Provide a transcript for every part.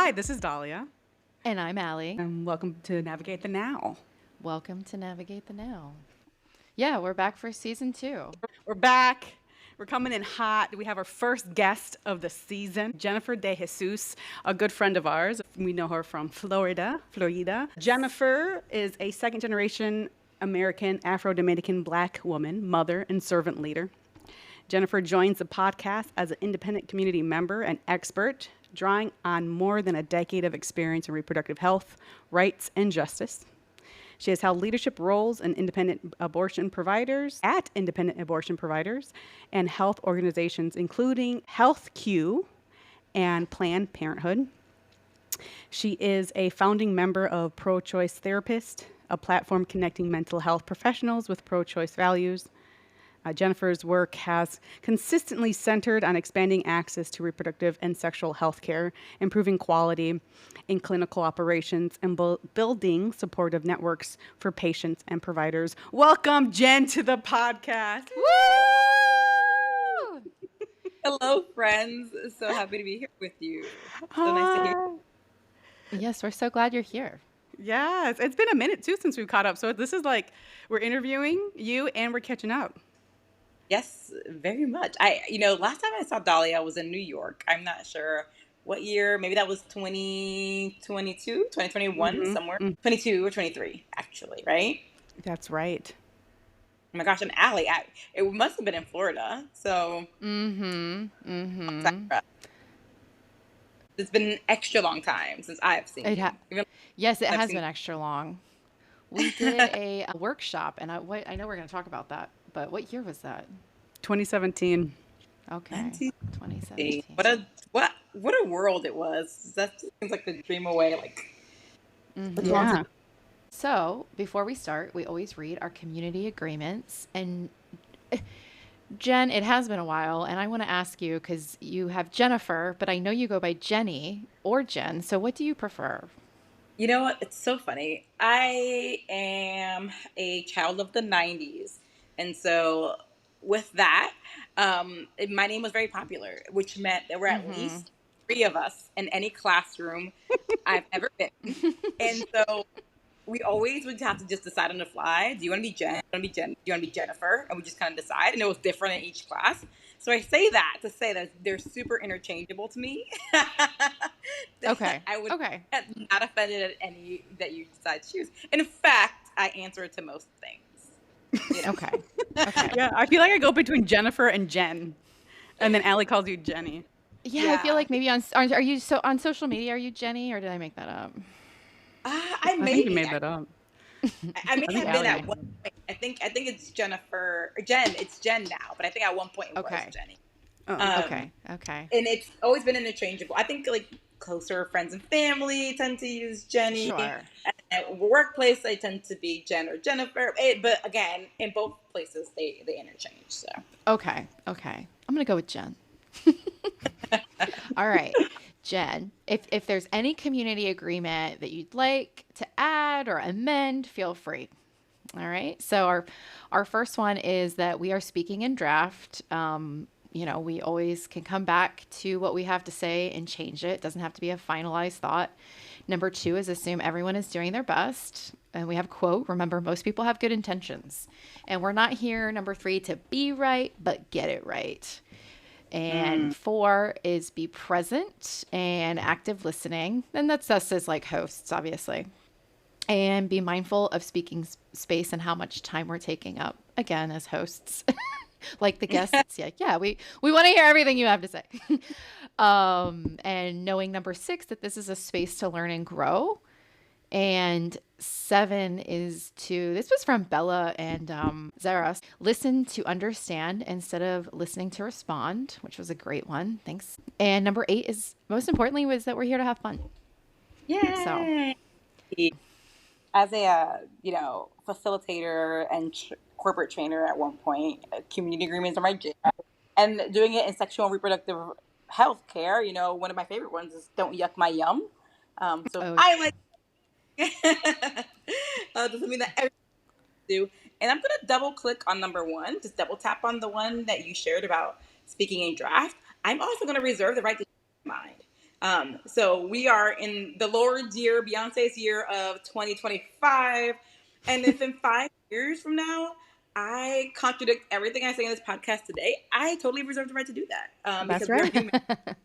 Hi, this is Dahlia, And I'm Allie. and welcome to Navigate the Now. Welcome to Navigate the Now. Yeah, we're back for season 2. We're back. We're coming in hot. We have our first guest of the season, Jennifer De Jesus, a good friend of ours. We know her from Florida. Jennifer is a second generation American Afro-Dominican Black woman, mother, and servant leader. Jennifer joins the podcast as an independent community member and expert, drawing on more than a decade of experience in reproductive health, rights, and justice. She has held leadership roles in independent abortion providers, and health organizations, including HealthQ and Planned Parenthood. She is a founding member of Pro Choice Therapist, a platform connecting mental health professionals with pro choice values. Jennifer's work has consistently centered on expanding access to reproductive and sexual health care, improving quality in clinical operations, and building supportive networks for patients and providers. Welcome, Jen, to the podcast. Woo! Hello, friends. So happy to be here with you. So nice to hear. Yes, we're so glad you're here. Yes, it's been a minute, too, since we've caught up. So this is like we're interviewing you and we're catching up. Yes, very much. Last time I saw Dahlia was in New York. I'm not sure what year. Maybe that was 2022, 2021, somewhere. 22 or 23, actually, right? That's right. Oh my gosh, and Allie, it must have been in Florida. So it's been an extra long time since I've seen you. Yes, it has been extra long. We did a workshop, and I know we're going to talk about that, but what year was that? 2017. Okay, 2017. What a world it was. That seems like the dream away. Yeah. So before we start, we always read our community agreements. And Jen, it has been a while, and I want to ask you because you have Jennifer, but I know you go by Jenny or Jen. So what do you prefer? You know what? It's so funny. I am a child of the 90s. And so with that, my name was very popular, which meant there were at least 3 of us in any classroom I've ever been. And so we always would have to just decide on the fly. Do you want to be Jen? Do you want to be Jen? Do you want to be Jennifer? And we just kind of decide. And it was different in each class. So I say that to say that they're super interchangeable to me. Okay. I would okay. not offended at any that you decide to choose. In fact, I answer to most things. You know? Okay. Okay. Yeah, I feel like I go between Jennifer and Jen, and then Allie calls you Jenny. Yeah, I feel like maybe on social media, are you Jenny, or did I make that up? I think you made that up. I may have been at one point. I think it's Jennifer or Jen. It's Jen now, but I think at one point it was Jenny. Okay. And it's always been interchangeable. I think like closer friends and family tend to use Jenny. Sure. At workplace, they tend to be Jen or Jennifer. But again, in both places, they interchange. So Okay. I'm gonna go with Jen. All right. Jen, if there's any community agreement that you'd like to add or amend, feel free. All right. So our first one is that we are speaking in draft. We always can come back to what we have to say and change it. It doesn't have to be a finalized thought. Number 2 is assume everyone is doing their best. And we have a quote. Remember, most people have good intentions. And we're not here, number 3, to be right, but get it right. And 4 is be present and active listening. And that's us as like hosts, obviously. And be mindful of speaking space and how much time we're taking up, again, as hosts. Like the guests. We want to hear everything you have to say. And knowing number 6, that this is a space to learn and grow. And 7 is this was from Bella and Zara, listen to understand instead of listening to respond, which was a great one. Thanks. And number 8 is, most importantly, was that we're here to have fun. Yeah. So, as a facilitator and corporate trainer at one point, community agreements are my jam, and doing it in sexual and reproductive health care. One of my favorite ones is "Don't yuck my yum." I like. That's something that everyone do. And I'm going to double click on number 1, just double tap on the one that you shared about speaking in draft. I'm also going to reserve the right to change my So we are in the Lord's year, Beyonce's year of 2025. And if in 5 years from now, I contradict everything I say in this podcast today, I totally reserve the right to do that That's because we are right. human.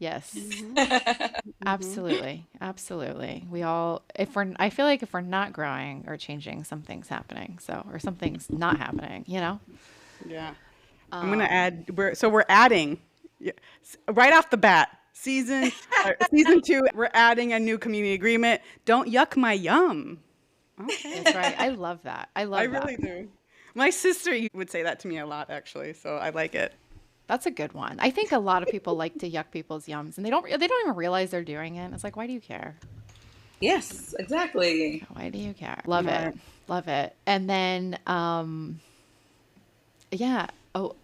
Yes. Hmm. Hmm. Absolutely. Absolutely. We all, if we're, I feel like if we're not growing or changing, something's happening. So, or something's not happening, you know? Yeah. I'm gonna add. We're adding, yeah, right off the bat. Season 2. We're adding a new community agreement. Don't yuck my yum. Okay. That's right. I love that. I I love that. really do. My sister would say that to me a lot, actually. So I like it. That's a good one. I think a lot of people like to yuck people's yums and they don't even realize they're doing it. It's like, why do you care? Yes, exactly. Why do you care? Love it. Right. Love it. And then, yeah. Oh,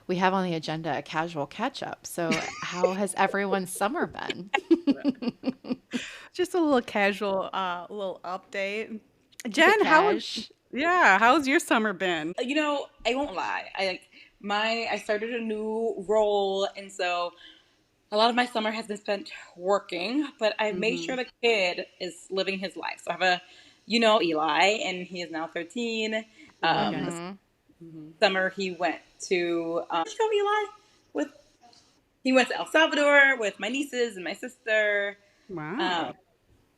we have on the agenda a casual catch up. So, how has everyone's summer been? Just a little casual, little update. Keep it Jen, cash. how's your summer been? I won't lie. I started a new role, and so a lot of my summer has been spent working, but I made Hmm. sure the kid is living his life. So I have Eli, and he is now 13. Okay. This Mm-hmm. Hmm. summer he went to where'd you go, Eli? With He went to El Salvador with my nieces and my sister. Um, Wow.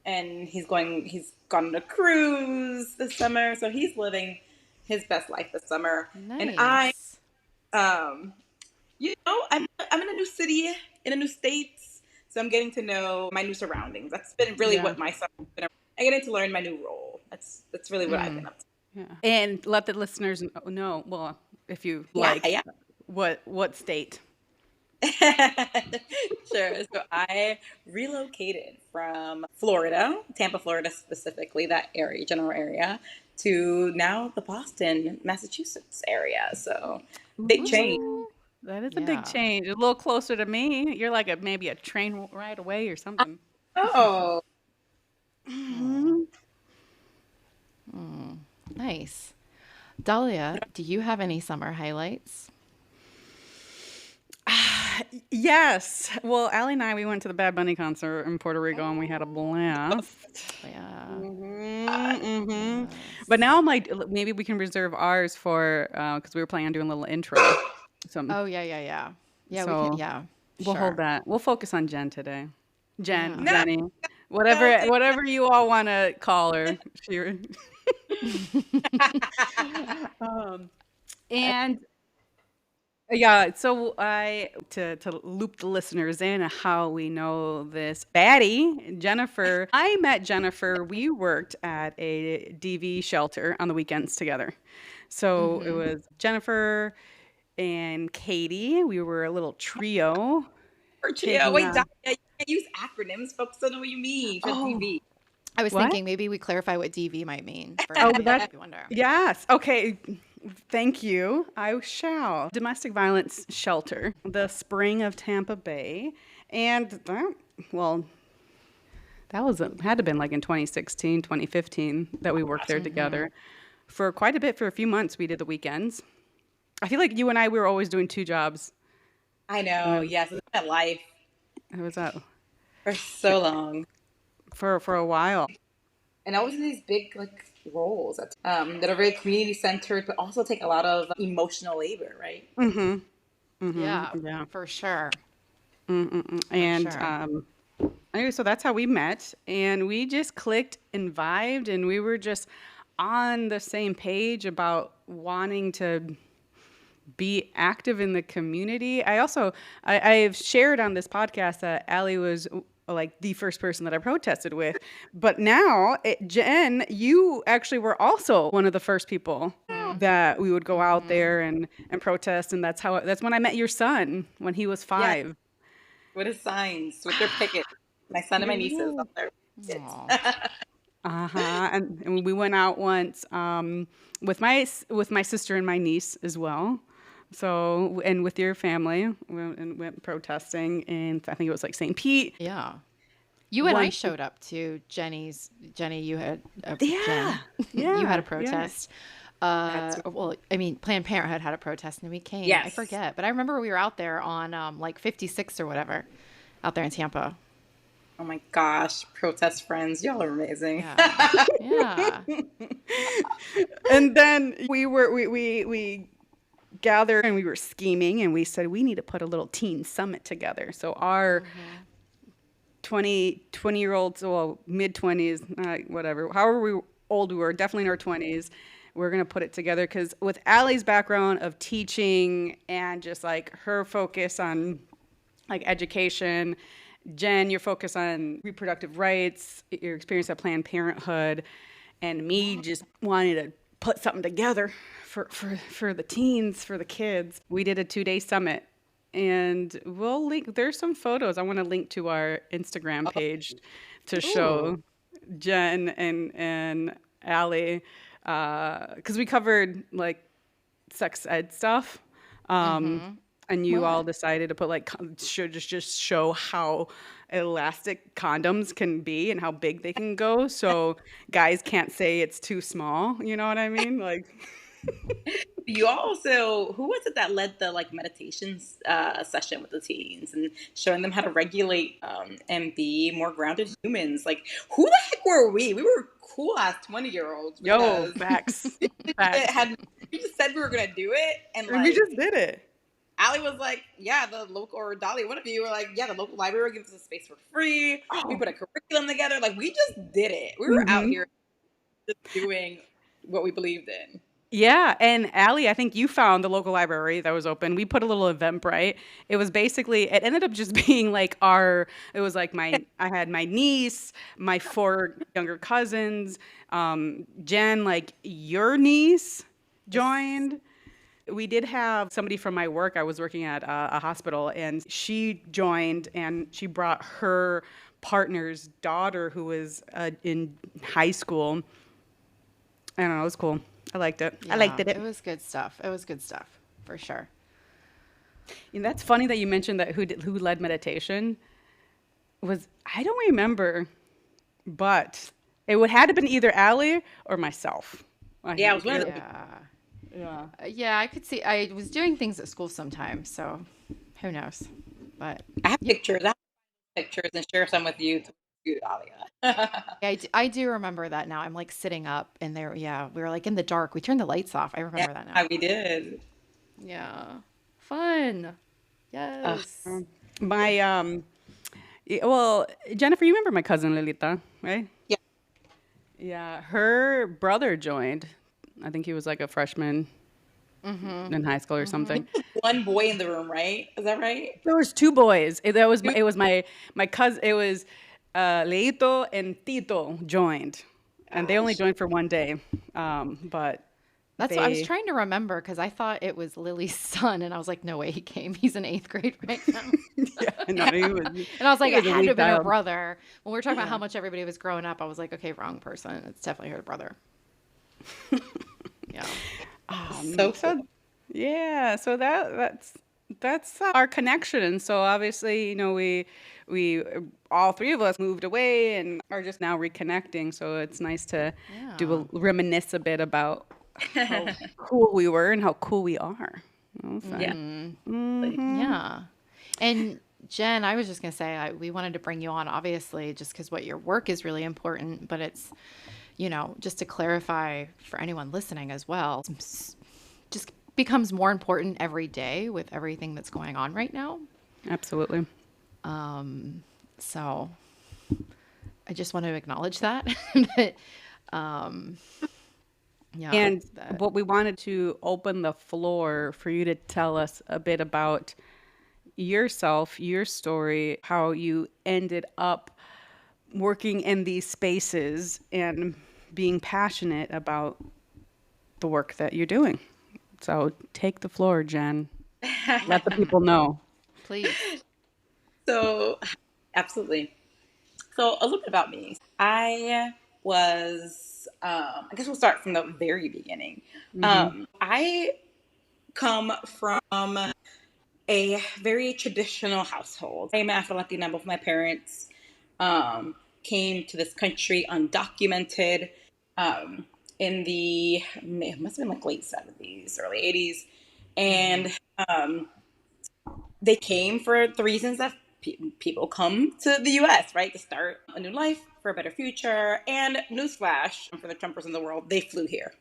and he's gone on a cruise this summer, so he's living his best life this summer. And Nice. um, I'm in a new city, in a new state, so I'm getting to know my new surroundings. That's been really Yeah. what my summer's been. I'm getting to learn my new role. That's really what I've been Mm. up to. Yeah. And let the listeners know, well, if you Yeah, like, yeah. what state? Sure. So I relocated from Florida, Tampa, Florida specifically, that area, general area, to now the Boston, Massachusetts area. So big change. Ooh, that is a big Yeah. change. A little closer to me. You're like maybe a train ride away or something. Oh, Oh. Mhm. Mm. Nice. Dahlia, do you have any summer highlights? Yes. Well, Allie and I, we went to the Bad Bunny concert in Puerto Rico and we had a blast. Yeah. Hmm. But Yes. now I'm like, maybe we can reserve ours for, because we were planning on doing a little intro. So, Oh, yeah, yeah, yeah. Yeah, we can. so Yeah, we'll hold sure. that. We'll focus on Jen today. Yeah. no, Jenny, don't do whatever you all want to call her. She, um, and yeah, so I to loop the listeners in how we know this baddie, Jennifer. I met Jennifer. We worked at a DV shelter on the weekends together. So it Mm-hmm. was Jennifer and Katie. We were a little trio Trio. taking Wait, on. Danya, you can't use acronyms. Folks don't know what you mean for Oh, DV. I was what? thinking maybe we clarify what DV might mean for Oh, anybody who that's might be wondering. yes. Okay. Thank you. I shall. Domestic violence shelter, the spring of Tampa Bay. And that, well, that was had to been like in 2016, 2015 that we worked there Mm-hmm. together for quite a bit. For a few months, we did the weekends. I feel like you and I, we were always doing two jobs. I know. And Yes, it's been a life it was that for so long. for a while. And always in these big roles that are very community centered, but also take a lot of emotional labor, right? Mm-hmm. Yeah, Mm-hmm. Yeah. for sure. Mm-mm-mm. For And sure. anyway, so that's how we met, and we just clicked and vibed, and we were just on the same page about wanting to be active in the community. I've shared on this podcast that Allie was like the first person that I protested with, but now Jen, you actually were also one of the first people Mm-hmm. that we would go out Mm-hmm. there and protest, and that's when I met your son when he was Yes, 5. with his signs, with their picket. My son and my nieces Yeah. on their pickets. Aw. Uh-huh. And we went out once with my sister and my niece as well. So and with your family, and went protesting in I think it was like St. Pete. Yeah. You and I One, showed up to Jenny, you had yeah, Jen, you had a yeah, yeah. protest. That's Well, I mean, Planned Parenthood had a protest and we came. I yes. forget, but I remember we were out there on like 56 or whatever. out there in Tampa. Oh my gosh, protest friends, y'all are amazing. Yeah. Yeah. And then we gathered and we were scheming and we said we need to put a little teen summit together. So our 20 year olds, well, mid 20s, whatever, however old we were, definitely in our 20s, we're going to put it together because with Allie's background of teaching and just like her focus on like education, Jen, your focus on reproductive rights, your experience at Planned Parenthood, and me just wanting to put something together for the teens, for the kids. We did a 2 day summit and we'll link, there's some photos. I want to link to our Instagram page to Ooh. show Jen and Allie, because we covered like sex ed stuff. Mm-hmm. And you all What? decided to put like should just show how elastic condoms can be and how big they can go, so guys can't say it's too small. You know what I mean? Like, You also, who was it that led the like meditations session with the teens and showing them how to regulate and be more grounded humans? Like, who the heck were we? We were cool ass 20-year-olds yo, because facts, it facts. had we just said we were gonna do it, and And we like just did it. Allie was like, "Yeah, the local," or Dolly, one of you were like, "Yeah, the local library gives us a space for free. We Oh, put a curriculum together. Like, we just did it. We were out hmm. here just doing what we believed in." Yeah, and Allie, I think you found the local library that was open. We put a little Eventbrite. It was basically, it ended up just being like our, it was like I had my niece, my four younger cousins, Jen, like your niece joined. We did have somebody from my work. I was working at a hospital, and she joined, and she brought her partner's daughter who was in high school. I don't know, it was cool. I liked it. I liked Yeah, it. it was good stuff. It was good stuff for sure. And that's funny that you mentioned that who led meditation was, I don't remember, but it would had to been either Allie or myself. I Yeah, it was think. one of the Yeah. Yeah. Yeah, I could see. I was doing things at school sometimes, so who knows? But I have yeah, pictures. I have pictures and share some with you, Alia. I do remember that now. I'm like sitting up and there, yeah, we were like in the dark. We turned the lights off. I remember that now. Yeah, we did. Yeah. Fun. Ugh. Yes. My well, Jennifer, you remember my cousin Lilita, right? Yeah. Yeah, her brother joined. I think he was like a freshman Mm-hmm. in high school or Mm-hmm. something. One boy in the room, right? Is that right? There was two boys. Two- It was my cousin. It was Leito and Tito joined, and they only Gosh. joined for 1 day. But That's what I was they, trying to remember because I thought it was Lily's son, and I was like, no way, he came. He's in eighth grade right now. yeah, no, And I was he like, it was a had to weak have been her child. brother. When we were talking about how Yeah. much everybody was growing up, I was like, okay, wrong person. It's definitely her brother. Yeah. So cool. So yeah, so that's our connection. And so obviously, you know, we all three of us moved away and are just now reconnecting. So it's nice to do Yeah. a reminisce a bit about how cool we were and how cool we are. You know, so. Yeah. Yeah. And Jen, I was just going to say, we wanted to bring you on, obviously, just because what your work is really important, but it's, just to clarify for anyone listening as well, just becomes more important every day with everything that's going on right now. Absolutely. So I just want to acknowledge that. But, yeah, And that, what we wanted to open the floor for you to tell us a bit about yourself, your story, how you ended up working in these spaces and being passionate about the work that you're doing. So take the floor, Jen. Let the people know. please. So, absolutely. So, a little bit about me. I was, I guess we'll start from the very beginning. Hmm. I come from a very traditional household. I'm Afro Latina. Both my parents um, came to this country undocumented um, in the, it must have been like late 70s, early 80s. Hmm. And they came for the reasons that people come to the US, right, to start a new life for a better future. And newsflash for the Trumpers in the world, they flew here.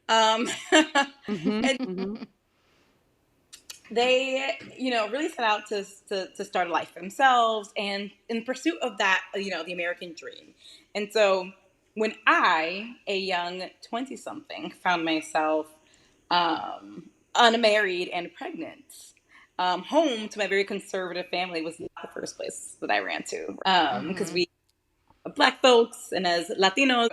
Um, Mm-hmm. and Mm-hmm. they, really set out to start a life for themselves and in pursuit of that, the American dream. And so when I, a young 20 something, found myself unmarried and pregnant, home to my very conservative family was not the first place that I ran to. Because Mm-hmm. we Black folks and as Latinos,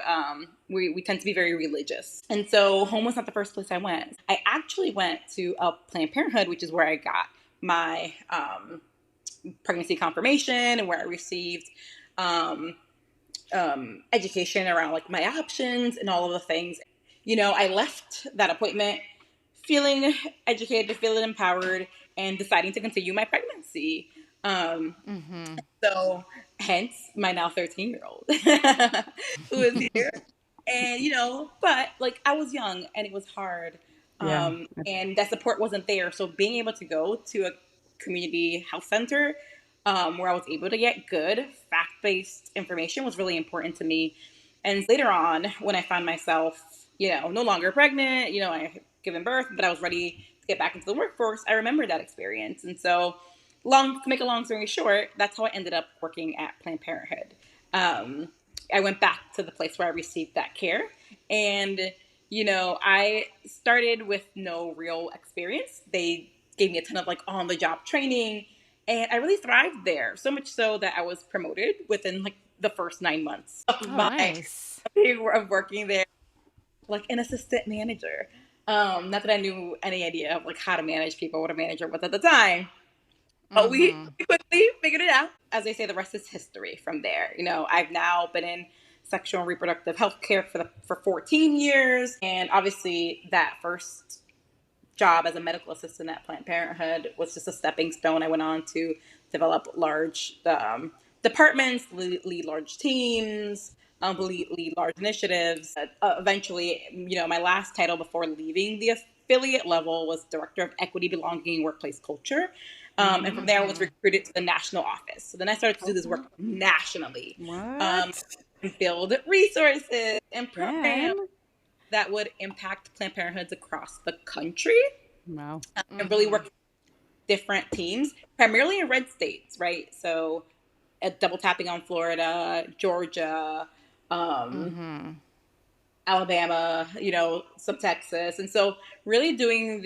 we tend to be very religious. And so home was not the first place I went. I actually went to a Planned Parenthood, which is where I got my pregnancy confirmation and where I received um, education around like my options and all of the things. I left that appointment feeling educated, feeling empowered, and deciding to continue my pregnancy. Um, Mm-hmm. so, hence my now 13-year-old who is here. And, but like I was young and it was hard. Yeah. And that support wasn't there. So, being able to go to a community health center where I was able to get good fact based information was really important to me. And later on, when I found myself, no longer pregnant, I had given birth, but I was ready to get back into the workforce, I remembered that experience. And so, to make a long story short, that's how I ended up working at Planned Parenthood. Um, I went back to the place where I received that care, and I started with no real experience. They gave me a ton of like on the job training, and I really thrived there. So much so that I was promoted within like the first 9 months of Oh, my nice. of working there, like an assistant manager. Not that I knew any idea of like how to manage people, what a manager was at the time. But we Mm-hmm. quickly figured it out. As they say, the rest is history from there. I've now been in sexual and reproductive health care for 14 years. And obviously, that first job as a medical assistant at Planned Parenthood was just a stepping stone. I went on to develop large departments, lead large teams, lead large initiatives. Eventually, my last title before leaving the affiliate level was Director of Equity, Belonging, and Workplace Culture. And Mm-hmm. from there, I was Mm-hmm. recruited to the national office. So then I started to do this Okay. work nationally, um, What? and build resources and programs Then. that would impact Planned Parenthoods across the country Wow. and really Mm-hmm. work with different teams, primarily in red states, right? So, double tapping on Florida, Georgia, um, Mm-hmm. Alabama, some Texas, and so really doing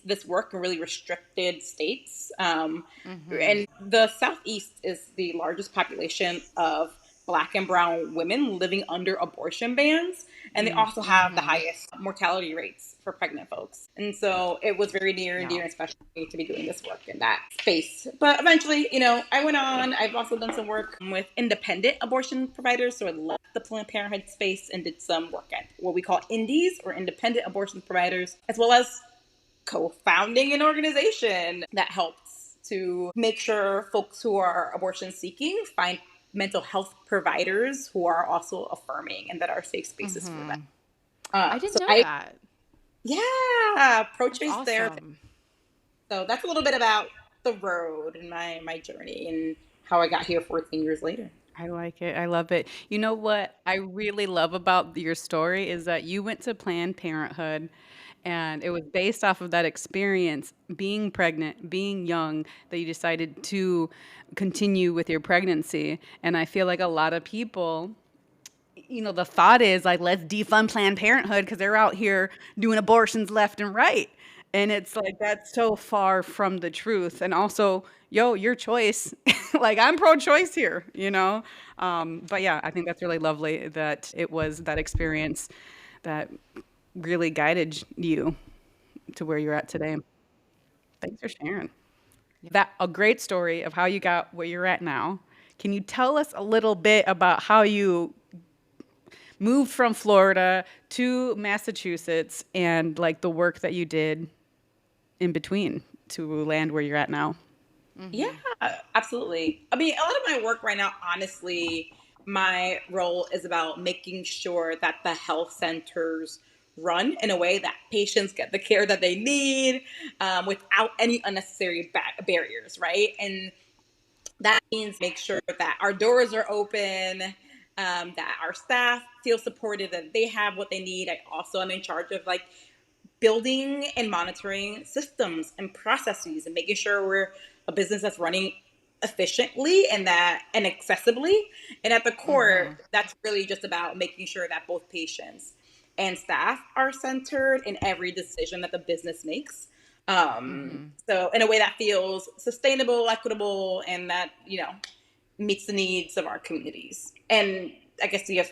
this work in really restricted states. Mm-hmm. And the Southeast is the largest population of Black and Brown women living under abortion bans, and they also have the Mm-hmm. highest mortality rates for pregnant folks. And so it was very near and Yeah. dear, especially to be doing this work in that space. But eventually, I went on. I've also done some work with independent abortion providers, so I left the Planned Parenthood space and did some work at what we call indies or independent abortion providers, as well as co-founding an organization that helps to make sure folks who are abortion seeking find mental health providers who are also affirming and that are safe spaces for them. Mm-hmm. I didn't So know I, that. yeah, That's pro-choice therapist. awesome. So that's a little bit about the road and my journey and how I got here 14 years later. I like it. I love it. You know what I really love about your story is that you went to Planned Parenthood and it was based off of that experience, being pregnant, being young, that you decided to continue with your pregnancy. And I feel like a lot of people, the thought is like, let's defund Planned Parenthood because they're out here doing abortions left and right. And it's like, that's so far from the truth. And also, yo, your choice. Like, I'm pro choice here. But yeah, I think that's really lovely that it was that experience that really guided you to where you're at today. Thanks for sharing. That a great story of how you got where you're at now. Can you tell us a little bit about how you moved from Florida to Massachusetts and like the work that you did in between to land where you're at now? Yeah, Mm-hmm. absolutely. I mean, a lot of my work right now, honestly, my role is about making sure that the health centers run in a way that patients get the care that they need without any unnecessary barriers, right? And That means make sure that our doors are open, that our staff feel supported, that they have what they need. I also am in charge of like building and monitoring systems and processes and making sure we're a business that's running efficiently and accessibly. And at the core, that's really just about making sure that both patients and staff are centered in every decision that the business makes. So in a way that feels sustainable, equitable, and that, meets the needs of our communities. And I guess you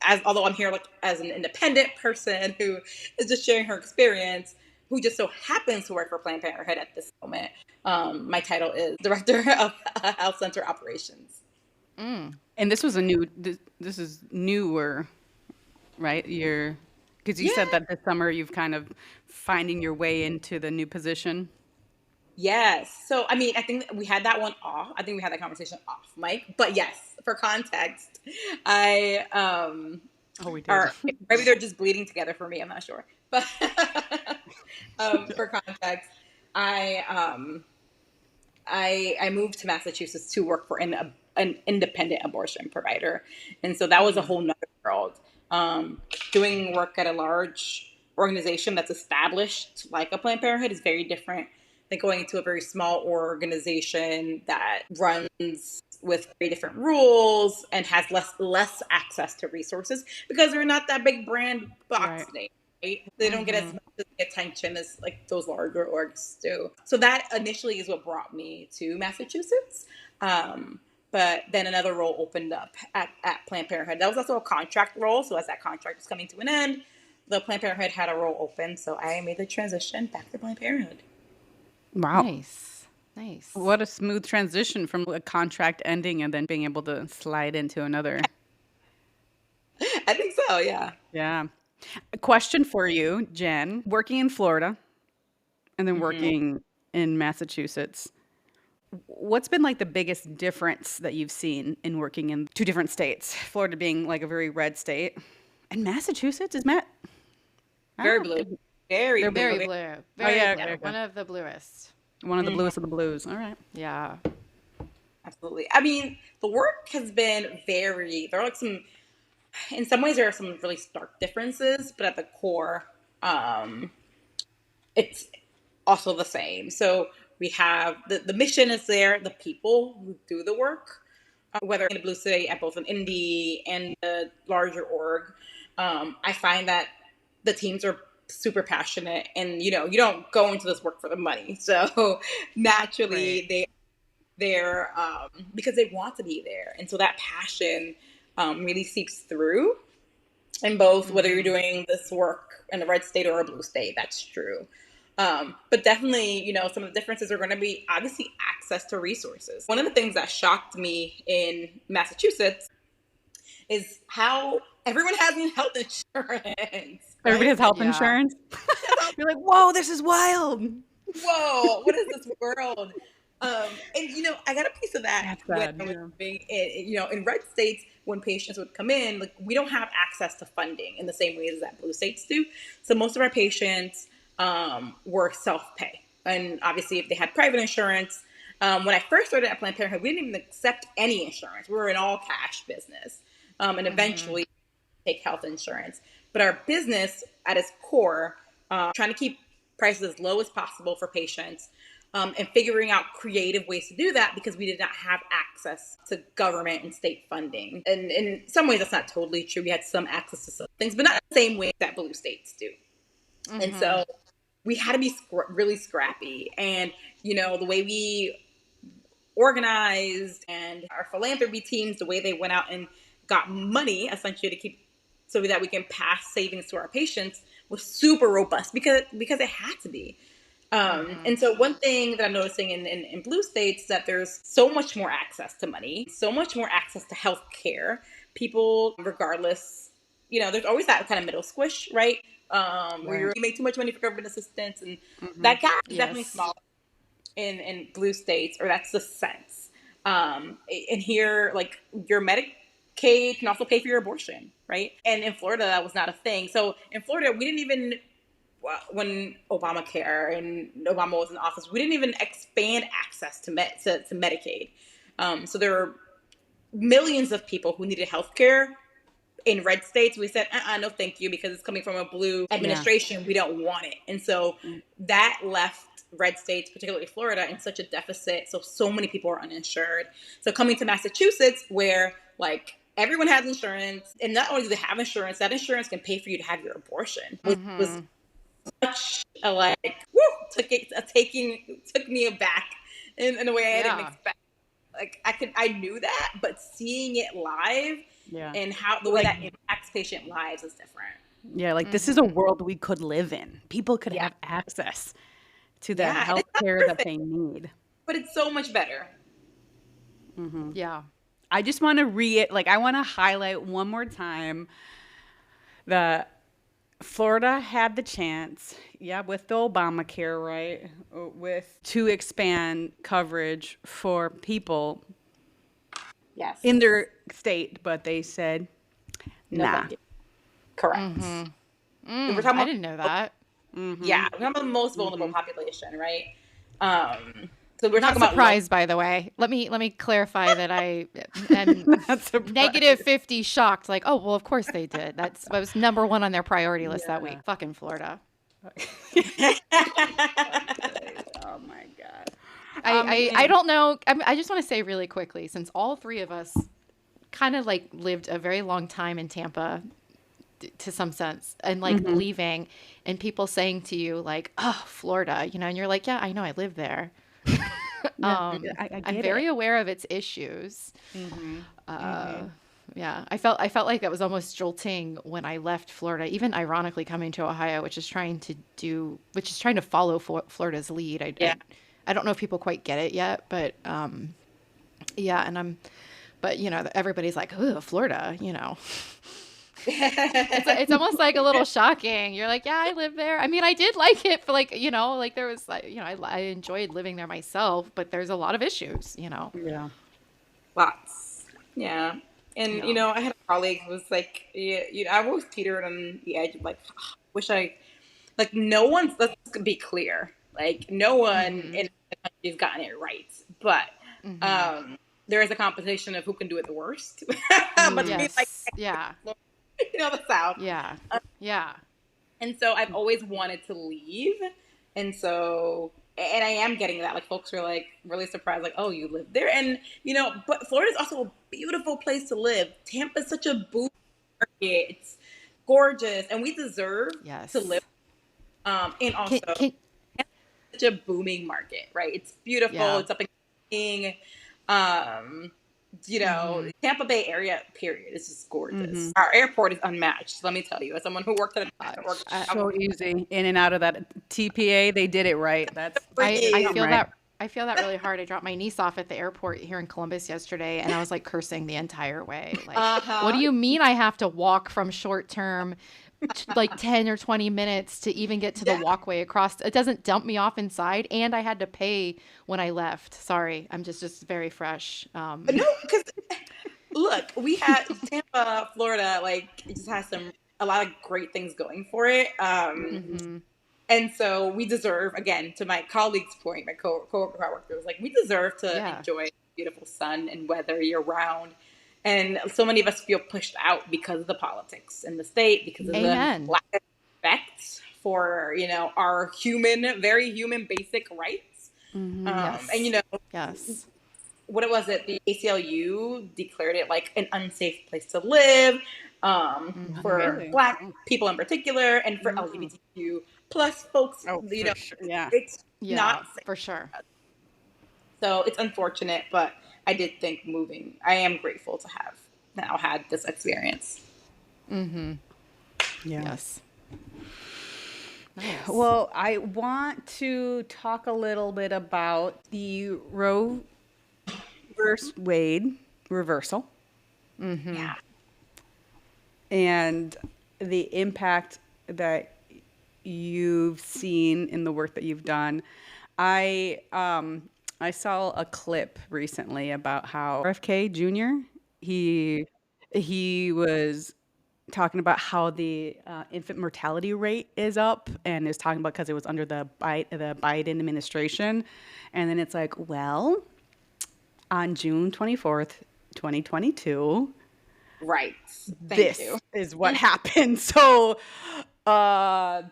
have, although I'm here like as an independent person who is just sharing her experience, who just so happens to work for Planned Parenthood at this moment. My title is Director of Health Center Operations. And this was this is newer, right? Because you said Yeah. that this summer you've kind of finding your way into the new position. Yes. So, I mean, I think we had that one off. I think we had that conversation off, Mike. But yes, for context, I Oh, we did. or maybe they're just bleeding together for me. I'm not sure. But for context, I um I moved to Massachusetts to work for an independent abortion provider, and so that was a whole nother world. Doing work at a large organization that's established, like a Planned Parenthood, is very different than going into a very small organization that runs with very different rules and has less access to resources because they're not that big brand box Right. name. Right? They don't get as much attention as like those larger orgs do. So that initially is what brought me to Massachusetts. But then another role opened up at Planned Parenthood. That was also a contract role. So as that contract was coming to an end, the Planned Parenthood had a role open. So I made the transition back to Planned Parenthood. Wow. Nice. Nice. What a smooth transition from a contract ending and then being able to slide into another. I think so, yeah. Yeah. A question for you, Jen. Working in Florida and then working in Massachusetts, what's been like the biggest difference that you've seen in working in two different states? Florida being like a very red state, and Massachusetts is Matt. I Very don't blue. know. Very They're blue. Very Very, blue. Oh Very yeah, blue. okay, okay. One of the bluest. One of the bluest of the blues. All right. Yeah. absolutely. I mean, the work has been there are like in some ways, there are some really stark differences, but at the core, um, it's also the same. So we have the mission is there, the people who do the work, whether in the blue city at both an indie and a larger org. I find that the teams are super passionate, and you don't go into this work for the money. So Right. naturally, they're because they want to be there, and so that passion really seeps through in both, whether you're doing this work in a red state or a blue state. That's true. But definitely, some of the differences are going to be obviously access to resources. One of the things that shocked me in Massachusetts is how everyone has health insurance, Everybody right? has health Yeah. insurance. You're like, whoa, this is wild. Whoa, what is this world? And I got a piece of that That's when sad. I was Yeah. living in red states. When patients would come in, like we don't have access to funding in the same way as that blue states do. So most of our patients were self-pay, and obviously if they had private insurance. When I first started at Planned Parenthood, we didn't even accept any insurance. We were an all cash business, and eventually take health insurance. But our business at its core, trying to keep prices as low as possible for patients, and figuring out creative ways to do that because we did not have access to government and state funding. And in some ways, that's not totally true. We had some access to some things, but not the same way that blue states do. And so we had to be really scrappy. And, the way we organized and our philanthropy teams, the way they went out and got money essentially to keep so that we can pass savings to our patients was super robust because it had to be. And so one thing that I'm noticing in blue states is that there's so much more access to money, so much more access to health care. People, regardless, there's always that kind of middle squish, right? Where Right. you make too much money for government assistance, and that gap is definitely Yes. small in blue states, or that's the sense. And here, like your Medicaid can also pay for your abortion, right? And in Florida, that was not a thing. So in Florida, we didn't even when Obamacare and Obama was in office, we didn't even expand access to Medicaid. So there are millions of people who needed health care in red states. We said, no, thank you, because it's coming from a blue administration. We don't want it. And so that left red states, particularly Florida, in such a deficit. So many people are uninsured. So coming to Massachusetts, where like everyone has insurance, and not only do they have insurance, that insurance can pay for you to have your abortion, which was such a like, woo, took me aback in a way I didn't expect. Like I knew that, but seeing it live and how the way that impacts patient lives is different. Yeah, like this is a world we could live in. People could have access to the Yeah, and health it's not care that perfect, they need. but it's so much better. Yeah. I just want to I want to highlight one more time that Florida had the chance, with the Obamacare, right, to expand coverage for people Yes. in their state, but they said, No, nah. thank you. Correct. We're talking I about, didn't know that. we're talking about the most vulnerable population, right? So we're Not talking about surprised, by the way. Let me clarify that I am Not surprised. negative 50 shocked. Like, oh, well, of course they did. That was number one on their priority list that week. Fucking Florida. Oh my God. I don't know. I just want to say really quickly, since all three of us kind of like lived a very long time in Tampa to some sense, and like leaving and people saying to you like, oh, Florida, and you're like, yeah, I know, I live there. I I'm get very it. aware of its issues. Yeah, I felt like that was almost jolting when I left Florida, even ironically coming to Ohio, which is trying to follow Florida's lead. I don't know if people quite get it yet, but yeah, but everybody's like, oh, Florida, it's almost like a little shocking. You're like, yeah, I live there. I mean, I did like it for like, like there was like, I enjoyed living there myself, but there's a lot of issues, Yeah. lots. Yeah. And, Yeah. I had a colleague who was like, I've always teetered on the edge of like, wish like no one's, let's be clear, like no one in the country has gotten it right. But there is a competition of who can do it the worst. But to me, like, Yes. Yeah. the South. Yeah. Yeah. And so I've always wanted to leave. And so, and I am getting that. Like, folks are like really surprised, like, oh, you live there. And, but Florida is also a beautiful place to live. Tampa is such a boom market. It's gorgeous. And we deserve Yes. to live. And also, such a booming market, right? It's beautiful. Yeah. It's up and coming. Tampa Bay area, period, is just gorgeous. Our airport is unmatched. Let me tell you, as someone who worked at an airport, So easy in and out of that TPA. They did it right. That's I feel right. that. I feel that really hard. I dropped my niece off at the airport here in Columbus yesterday, and I was like cursing the entire way. Like, what do you mean I have to walk from short term, like 10 or 20 minutes to even get to the walkway across? It doesn't dump me off inside, and I had to pay when I left. Sorry, I'm just very fresh. No, because look, we had Tampa, Florida. Like, it just has a lot of great things going for it. And so we deserve, again, to my colleague's point, my coworker was like, we deserve to enjoy beautiful sun and weather year round. And so many of us feel pushed out because of the politics in the state, because of the lack of respect for, our very human basic rights. And, yes. What was it? The ACLU declared it like an unsafe place to live for Black people in particular, and for LGBTQ plus folks. Sure. It's not safe. For sure. So it's unfortunate, but I did think moving. I am grateful to have now had this experience. Yes. Nice. Well, I want to talk a little bit about the Roe versus Wade reversal. Yeah. And the impact that you've seen in the work that you've done. I saw a clip recently about how RFK Jr. he was talking about how the infant mortality rate is up, and is talking about because it was under the Biden administration, and then it's like, well, on June 24th, 2022, Right. Thank this you. is what happened. So, uh,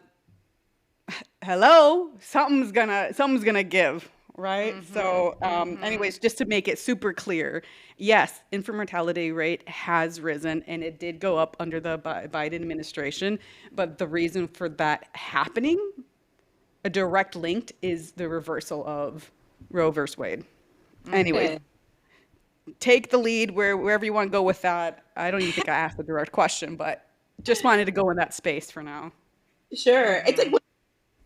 hello, something's gonna give, right? So, anyways, just to make it super clear, yes, infant mortality rate has risen, and it did go up under the Biden administration. But the reason for that happening, a direct link, is the reversal of Roe versus Wade. Anyways, Okay. take the lead wherever you want to go with that. I don't even think I asked a direct question, but just wanted to go in that space for now. Sure. It's like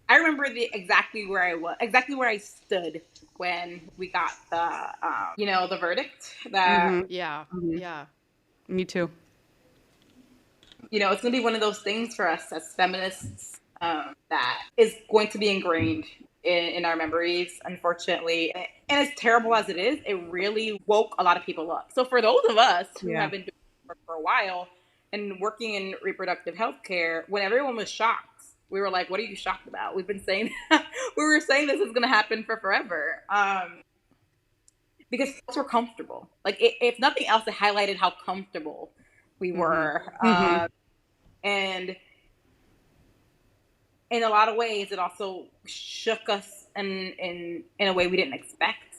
I remember exactly where I was, exactly where I stood when we got the verdict. That Mm-hmm. Yeah. Mm-hmm. Yeah. Me too. it's going to be one of those things for us as feminists that is going to be ingrained in our memories, unfortunately. And as terrible as it is, it really woke a lot of people up. So for those of us who Yeah. have been doing it for a while and working in reproductive health care, when everyone was shocked, we were like, what are you shocked about? We've been saying, we were saying this is going to happen for forever. Because folks were comfortable. Like, if nothing else, it highlighted how comfortable we Mm-hmm. were. Mm-hmm. And in a lot of ways, it also shook us in a way we didn't expect.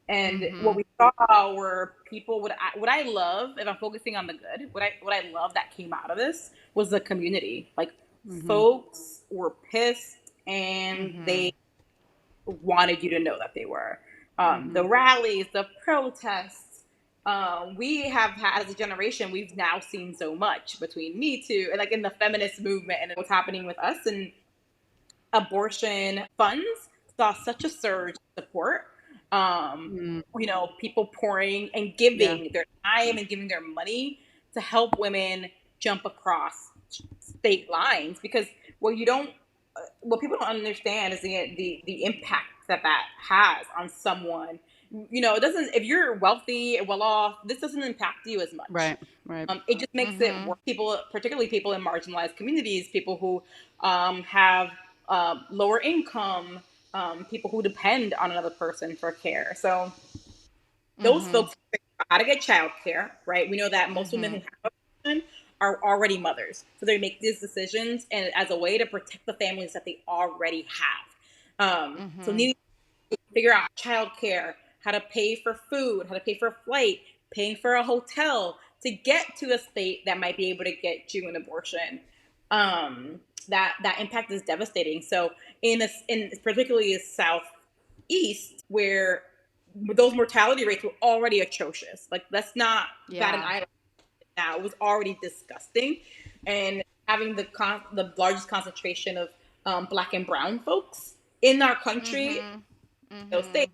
And what we saw were people. What I love, if I'm focusing on the good, what I love that came out of this was the community. Like, Mm-hmm. folks were pissed, and they wanted you to know that they were. The rallies, the protests. We have had, as a generation, we've now seen so much between Me Too and like in the feminist movement and what's happening with us, and abortion funds saw such a surge in support. Mm-hmm. People pouring and Yeah. giving their time and giving their money to help women jump across state lines, because what you don't what people don't understand is the impact that has on someone. It doesn't. If you're wealthy, well off, this doesn't impact you as much. Right. Right. It just makes it worse. People, particularly people in marginalized communities, people who have lower income, people who depend on another person for care. So those folks figure out how to get childcare, right? We know that most women who have abortion are already mothers, so they make these decisions and as a way to protect the families that they already have. So needing to figure out childcare, how to pay for food, how to pay for a flight, paying for a hotel to get to a state that might be able to get you an abortion. That impact is devastating. So in particularly the southeast, where those mortality rates were already atrocious. Like, let's not bat an Yeah. eye now. It was already disgusting, and having the largest concentration of Black and Brown folks in our country, those states.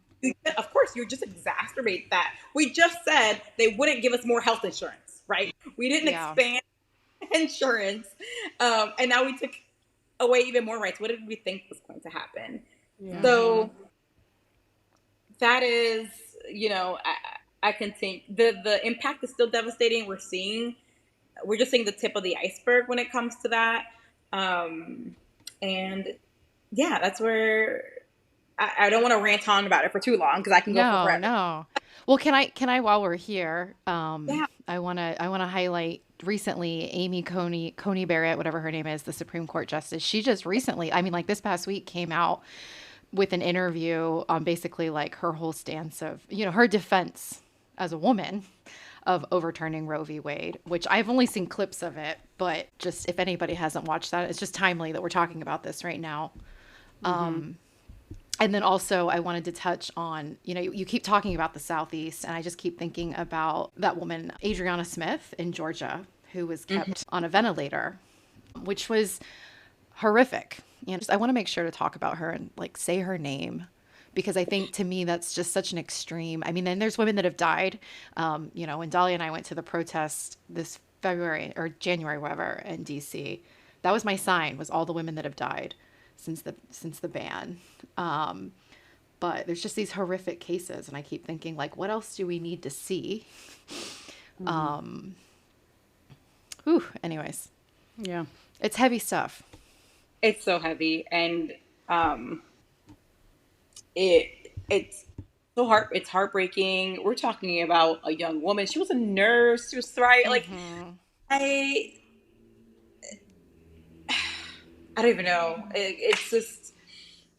Of course, you just exacerbate that. We just said they wouldn't give us more health insurance, right? We didn't Yeah. expand insurance, and now we took away even more rights. What did we think was going to happen? Yeah. So that is, I can think the impact is still devastating. We're just seeing the tip of the iceberg when it comes to that. And yeah, that's where I don't want to rant on about it for too long because I can go for No, forever. no. Well, can I while we're here, Yeah. I wanna highlight recently Amy Coney Barrett, whatever her name is, the Supreme Court justice. She just recently, I mean, like this past week, came out with an interview on basically like her whole stance of, her defense as a woman of overturning Roe v. Wade, which I've only seen clips of it, but just if anybody hasn't watched that, it's just timely that we're talking about this right now. And then also I wanted to touch on, you keep talking about the Southeast, and I just keep thinking about that woman, Adriana Smith in Georgia, who was kept on a ventilator, which was horrific. I want to make sure to talk about her and like say her name, because I think to me that's just such an extreme. I mean, then there's women that have died. When Dahlia and I went to the protest this February or January, whatever, in DC, that was my sign, was all the women that have died since the ban. But there's just these horrific cases, and I keep thinking, like, what else do we need to see? Anyways, Yeah. it's heavy stuff. It's so heavy, and it's it's heartbreaking. We're talking about a young woman. She was a nurse. She was thriving. Like, Mm-hmm. I I don't even know. It's just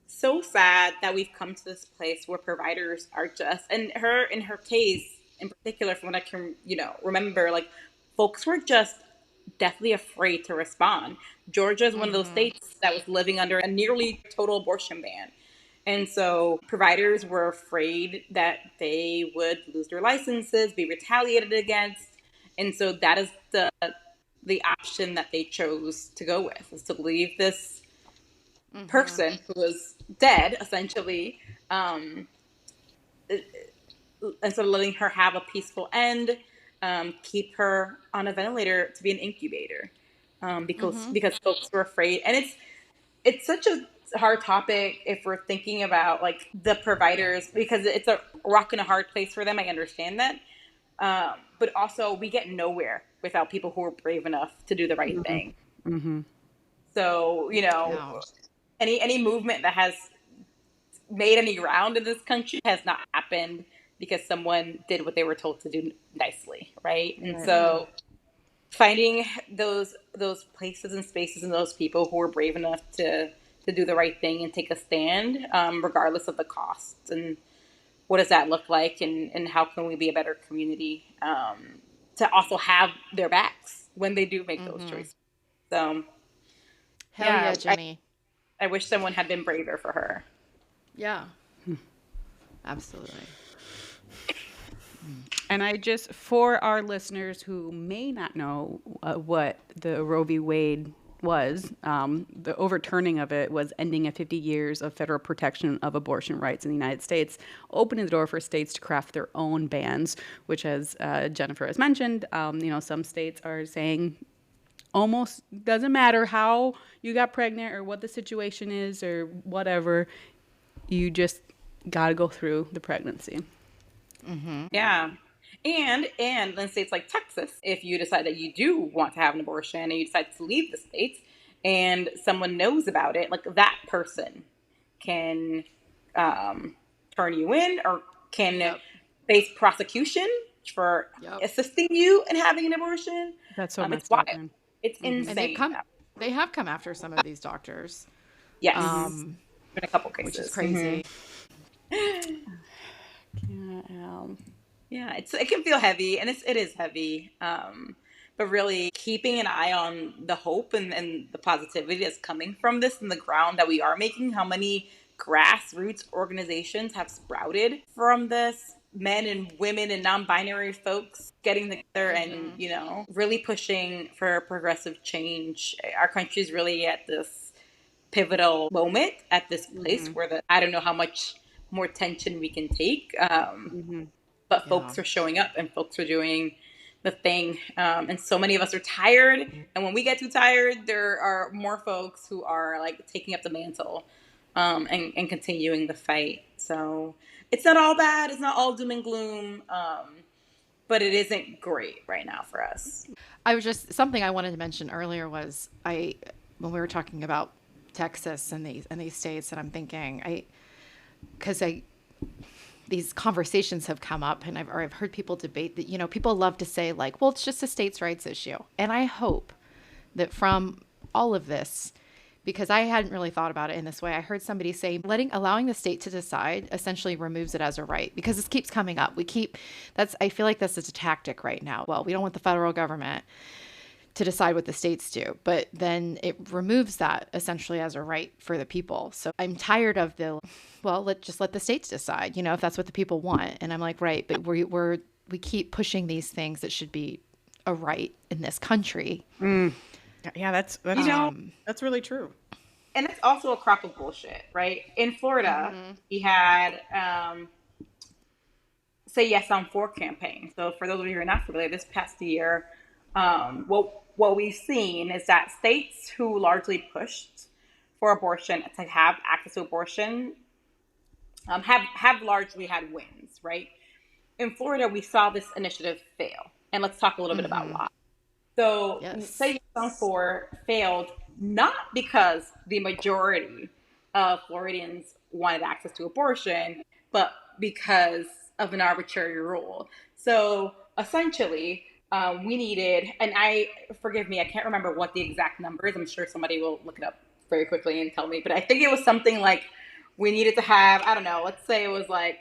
so sad that we've come to this place where providers are just, and her in her case in particular, from what I can remember, like, folks were just deathly afraid to respond. Georgia is one of those Mm-hmm. states that was living under a nearly total abortion ban. And so providers were afraid that they would lose their licenses, be retaliated against. And so that is the option that they chose to go with, is to leave this Mm-hmm. person who was dead, essentially, um, instead of letting her have a peaceful end, keep her on a ventilator to be an incubator, because Mm-hmm. folks were afraid. And it's such a hard topic if we're thinking about, like, the providers, because it's a rock and a hard place for them. I understand that, but also we get nowhere without people who are brave enough to do the right thing. Mm-hmm. So, Yeah. any movement that has made any ground in this country has not happened because someone did what they were told to do nicely, right? And Right. Mm-hmm. so finding those places and spaces and those people who are brave enough to do the right thing and take a stand, regardless of the costs, and what does that look like, and how can we be a better community, to also have their backs when they do make those Mm-hmm. choices. So Hell yeah, yeah, Jenny. I wish someone had been braver for her. Yeah. Absolutely. And I just, for our listeners who may not know what the Roe v. Wade was, the overturning of it was ending a 50 years of federal protection of abortion rights in the United States, opening the door for states to craft their own bans, which, as Jennifer has mentioned, some states are saying almost doesn't matter how you got pregnant or what the situation is or whatever, you just got to go through the pregnancy. Mm-hmm. Yeah. And in states like Texas, if you decide that you do want to have an abortion and you decide to leave the states and someone knows about it, like, that person can, um, turn you in, or can Yep. face prosecution for Yep. assisting you in having an abortion. That's so It's messed up, wild. man. It's Mm-hmm. And insane. they have come after some of these doctors, Yes. um, In a couple which is cases. crazy. Yeah, Yeah, it can feel heavy, and it is heavy. But really keeping an eye on the hope and the positivity that's coming from this, and the ground that we are making. How many grassroots organizations have sprouted from this? Men and women and non-binary folks getting together and, Mm-hmm. really pushing for progressive change. Our country is really at this pivotal moment, at this place mm-hmm. where I don't know how much more tension we can take. Mm-hmm. But Yeah. folks are showing up and folks are doing the thing. And so many of us are tired. And when we get too tired, there are more folks who are, like, taking up the mantle, and continuing the fight. So it's not all bad. It's not all doom and gloom. But it isn't great right now for us. I was just something I wanted to mention earlier was when we were talking about Texas and these states, and I'm thinking because these conversations have come up, and I've heard people debate that, people love to say, like, well, it's just a states' rights issue. And I hope that from all of this, because I hadn't really thought about it in this way, I heard somebody say allowing the state to decide essentially removes it as a right, because this keeps coming up. I feel like that's a tactic right now. Well, we don't want the federal government to decide what the states do, but then it removes that essentially as a right for the people. So I'm tired of let's let the states decide, if that's what the people want. And I'm like, right, but we keep pushing these things that should be a right in this country. Yeah, that's You know, that's really true. and it's also a crop of bullshit, right? In Florida, Mm-hmm. we had, Say Yes I'm For campaign. So for those of you who are not familiar, this past year, what we've seen is that states who largely pushed for abortion, to have access to abortion, have largely had wins, right? In Florida, we saw this initiative fail, and let's talk a little bit about Mm-hmm. why. So Say Yes. Yes I'm For failed not because the majority of Floridians wanted access to abortion, but because of an arbitrary rule. So essentially, we needed, and forgive me, I can't remember what the exact number is. I'm sure somebody will look it up very quickly and tell me, but I think it was something like we needed to have, I don't know, let's say it was like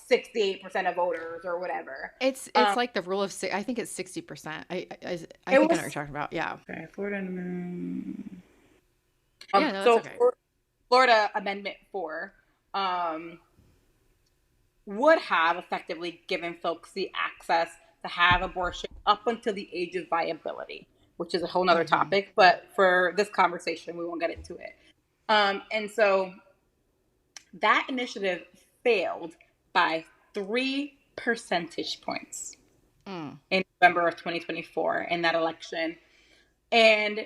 68% of voters or whatever. It's like the rule of six. I think it's 60%. I think I know what you're talking about. Yeah. Okay, Florida. Yeah, no, that's So okay. Florida Amendment 4 would have effectively given folks the access to have abortion up until the age of viability, which is a whole nother topic. But for this conversation, we won't get into it. And so that initiative failed by 3 percentage points in November of 2024 in that election. And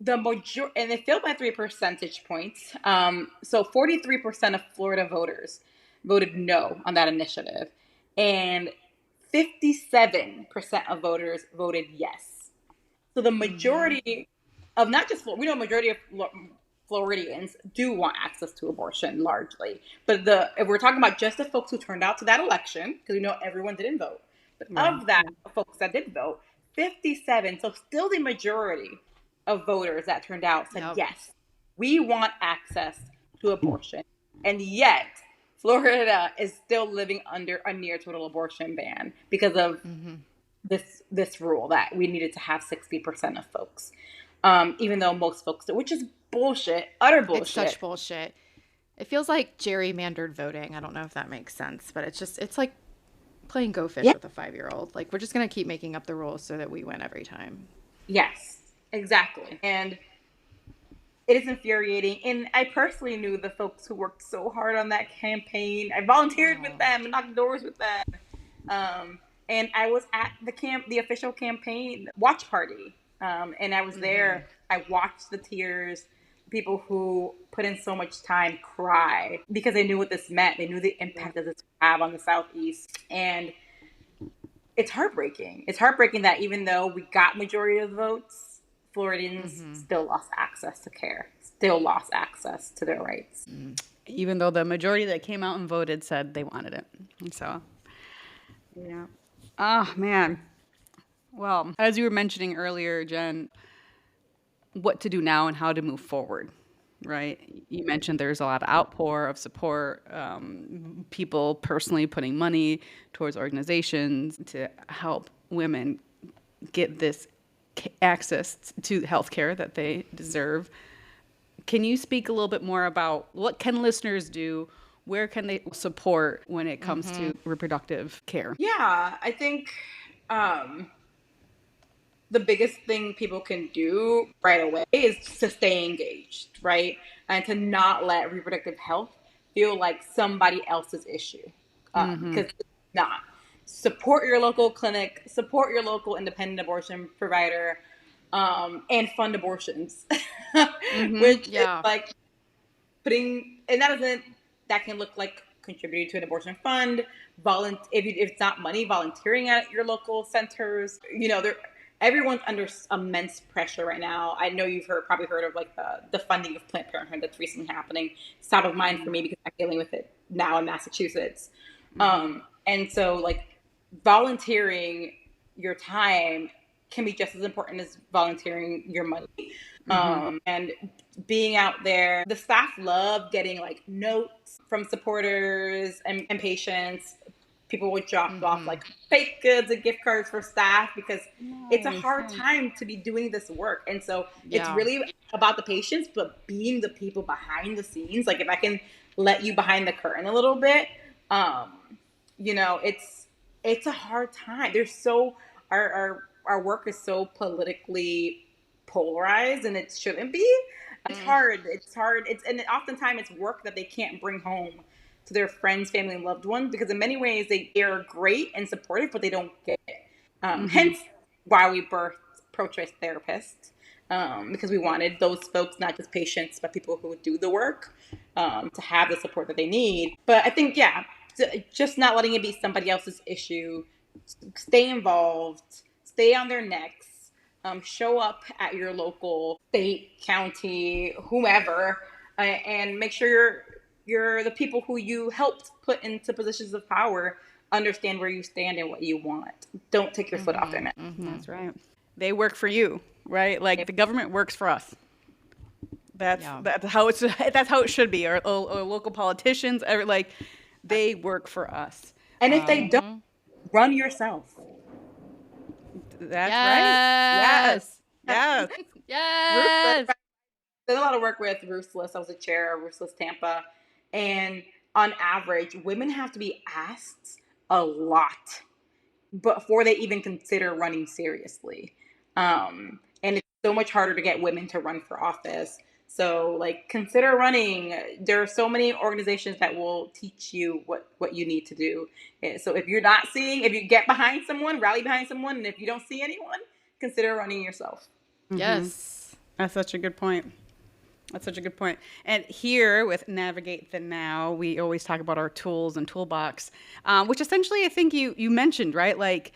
and it failed by 3 percentage points. So 43% of Florida voters voted no on that initiative, and 57% of voters voted yes. So the majority of not just we know majority of Floridians do want access to abortion largely, but if we're talking about just the folks who turned out to that election, because we know everyone didn't vote, but of that folks that did vote, 57, so still the majority of voters that turned out said yes, we want access to abortion, and yet Florida is still living under a near total abortion ban because of this rule that we needed to have 60% of folks, even though most folks do, which is bullshit, utter bullshit. It's such bullshit. It feels like gerrymandered voting. I don't know if that makes sense, but it's like playing Go Fish with a 5-year-old. Like, we're just going to keep making up the rules so that we win every time. Yes, exactly. And it is infuriating. And I personally knew the folks who worked so hard on that campaign. I volunteered with them, knocked doors with them. And I was at the official campaign watch party. And I was there. I watched the tears, people who put in so much time cry because they knew what this meant. They knew the impact that this would have on the Southeast. And it's heartbreaking. It's heartbreaking that even though we got majority of the votes, Floridians still lost access to care, still lost access to their rights. Even though the majority that came out and voted said they wanted it. And so, yeah. Oh, man. Well, as you were mentioning earlier, Jen, what to do now and how to move forward, right? You mentioned there's a lot of outpour of support, people personally putting money towards organizations to help women get this access to healthcare that they deserve. Can you speak a little bit more about what can listeners do? Where can they support when it comes to reproductive care? Yeah, I think the biggest thing people can do right away is to stay engaged, right? And to not let reproductive health feel like somebody else's issue. Because it's not. Support your local clinic, support your local independent abortion provider, and fund abortions. Which is like putting, and that can look like contributing to an abortion fund, if it's not money, volunteering at your local centers. You know, everyone's under immense pressure right now. I know you've probably heard of like the funding of Planned Parenthood that's recently happening. It's top of mind for me because I'm dealing with it now in Massachusetts. And so like volunteering your time can be just as important as volunteering your money. And being out there, the staff love getting like notes from supporters and patients. People would drop off like fake goods and gift cards for staff because it's a hard time to be doing this work. And so it's really about the patients, but being the people behind the scenes. Like if I can let you behind the curtain a little bit, you know, it's a hard time. Our work is so politically polarized, and it shouldn't be. It's hard. And oftentimes it's work that they can't bring home to their friends, family, and loved ones because in many ways they are great and supportive, but they don't get it. Hence why we birthed pro-choice therapists, because we wanted those folks, not just patients, but people who would do the work, to have the support that they need. But I think, just not letting it be somebody else's issue. Stay involved. Stay on their necks. Show up at your local state, county, whomever, and make sure the people who you helped put into positions of power understand where you stand and what you want. Don't take your foot off their neck. That's right. They work for you, right? Like the government works for us. Yeah. That's how it should be. Or local politicians, like they work for us. And if they don't, run yourself. That's right. Yes. Yes. Yes. Did a lot of work with Ruthless. I was a chair of Ruthless Tampa. And on average, women have to be asked a lot before they even consider running seriously. And it's so much harder to get women to run for office. So, like, consider running. There are so many organizations that will teach you what you need to do. So, if you get behind someone, rally behind someone, and if you don't see anyone, consider running yourself. Yes. That's such a good point. That's such a good point. And here with Navigate the Now, we always talk about our tools and toolbox, which essentially I think you mentioned, right? Like,